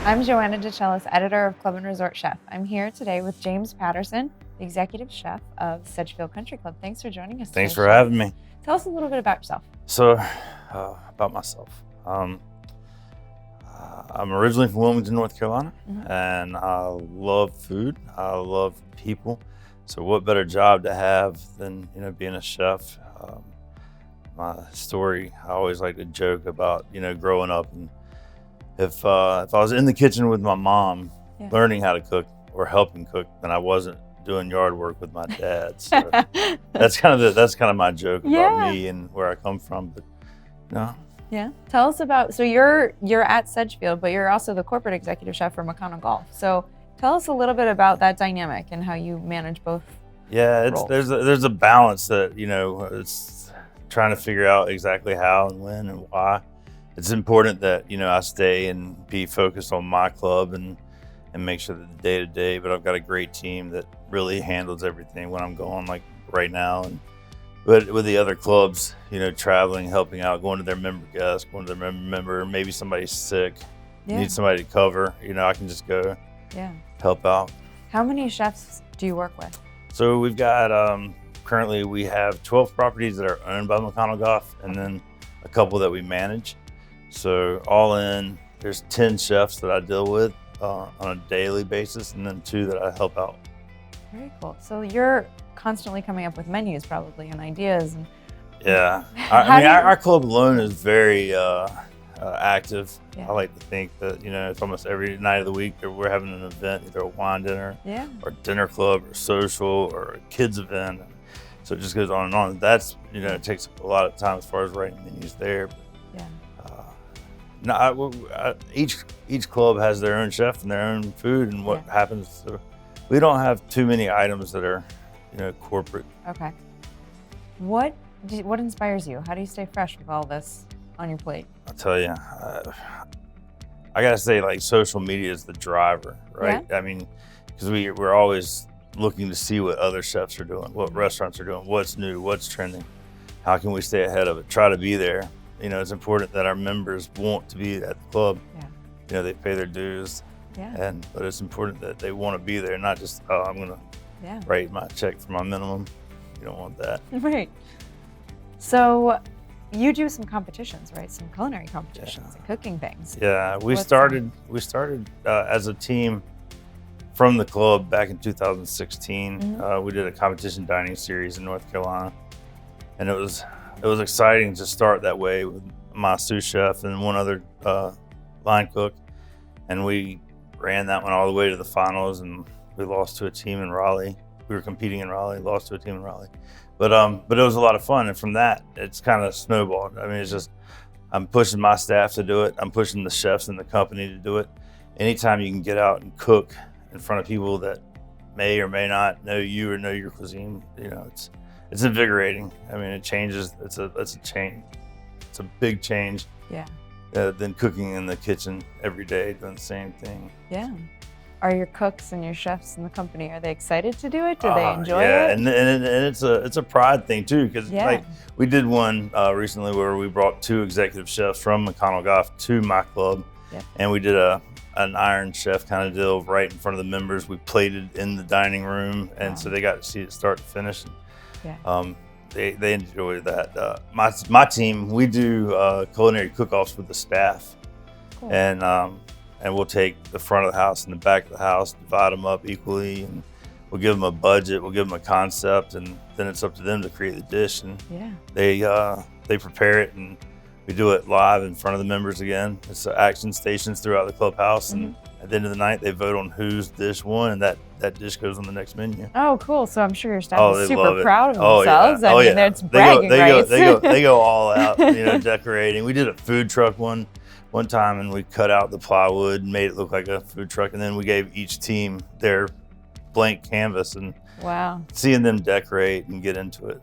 I'm Joanna DeCellis, editor of Club and Resort Chef. I'm here today with James Patterson, the executive chef of Sedgefield Country Club. Thanks for joining us. Thanks today, for having me. Tell us a little bit about yourself. So, about myself. I'm originally from Wilmington, North Carolina, and I love food. I love people. So, what better job to have than being a chef? My story, I always like to joke about growing up, and if I was in the kitchen with my mom, learning how to cook or helping cook, then I wasn't doing yard work with my dad. So that's kind of my joke about me and where I come from. But no. Yeah. Tell us about, so you're at Sedgefield, but you're also the corporate executive chef for McConnell Golf. So tell us a little bit about that dynamic and how you manage both. Yeah, roles. there's a balance that it's trying to figure out exactly how and when and why. It's important that I stay and be focused on my club and make sure that the day to day. But I've got a great team that really handles everything when I'm going, like right now. But with the other clubs, traveling, helping out, going to their member guests, going to their member, maybe somebody's sick, need somebody to cover. I can just go help out. How many chefs do you work with? So we've got currently we have 12 properties that are owned by McConnell Golf, and then a couple that we manage. So all in, there's 10 chefs that I deal with on a daily basis, and then 2 that I help out. Very cool. So you're constantly coming up with menus probably and ideas. And yeah. Our club alone is very active. I like to think that, it's almost every night of the week that we're having an event, either a wine dinner or dinner club or social or a kids event. So it just goes on and on. That's, it takes a lot of time as far as writing menus there. But, each club has their own chef and their own food and what happens. So we don't have too many items that are, corporate. Okay. What inspires you? How do you stay fresh with all this on your plate? I'll tell you, I gotta say, like, social media is the driver, right? Yeah. I mean, because we're always looking to see what other chefs are doing, what restaurants are doing, what's new, what's trending. How can we stay ahead of it? Try to be there. It's important that our members want to be at the club. Yeah. They pay their dues. Yeah. But it's important that they want to be there, not just, I'm going to write my check for my minimum. You don't want that. Right. So you do some competitions, right? Some culinary competitions and cooking things. Yeah, we started as a team from the club back in 2016. We did a competition dining series in North Carolina, and it was exciting to start that way with my sous chef and one other line cook, and we ran that one all the way to the finals, and we lost to a team in Raleigh. We were competing in Raleigh, lost to a team in Raleigh, but it was a lot of fun, and from that it's kind of snowballed. I mean, it's just I'm pushing my staff to do it. I'm pushing the chefs in the company to do it. Anytime you can get out and cook in front of people that may or may not know you or know your cuisine, it's invigorating. I mean, it changes. It's a change. It's a big change. Yeah. Than cooking in the kitchen every day, doing the same thing. Yeah. Are your cooks and your chefs in the company, are they excited to do it? Do they enjoy it? Yeah, and it's a pride thing too, because like we did one recently where we brought 2 executive chefs from McConnell Golf to my club, and we did an Iron Chef kind of deal right in front of the members. We plated in the dining room, and so they got to see it start to finish. They enjoy that. My team, we do culinary cook-offs with the staff, and we'll take the front of the house and the back of the house, divide them up equally, and we'll give them a budget, we'll give them a concept, and then it's up to them to create the dish. And they prepare it, and we do it live in front of the members again. It's action stations throughout the clubhouse, and at the end of the night, they vote on whose dish won, and that dish goes on the next menu. Oh, cool. So I'm sure your staff is super proud of themselves. I mean, it's bragging rights. They go all out, decorating. We did a food truck one time, and we cut out the plywood and made it look like a food truck, and then we gave each team their blank canvas, and seeing them decorate and get into it,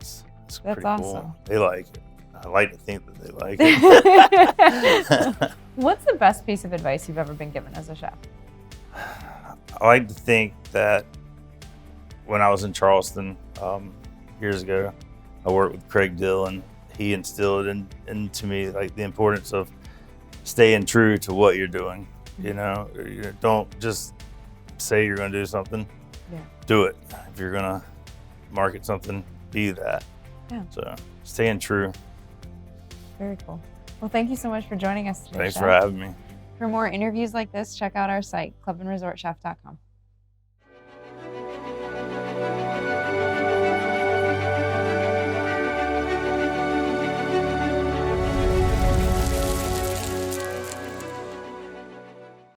it's pretty cool. They like it. I like to think that they like it. What's the best piece of advice you've ever been given as a chef? I like to think that when I was in Charleston years ago, I worked with Craig Dill, and he instilled into me like the importance of staying true to what you're doing. You know, don't just say you're going to do something. Yeah. Do it. If you're going to market something, be that. Yeah. So staying true. Very cool. Well, thank you so much for joining us today. Thanks Chef. for having me. For more interviews like this, check out our site, clubandresortchef.com.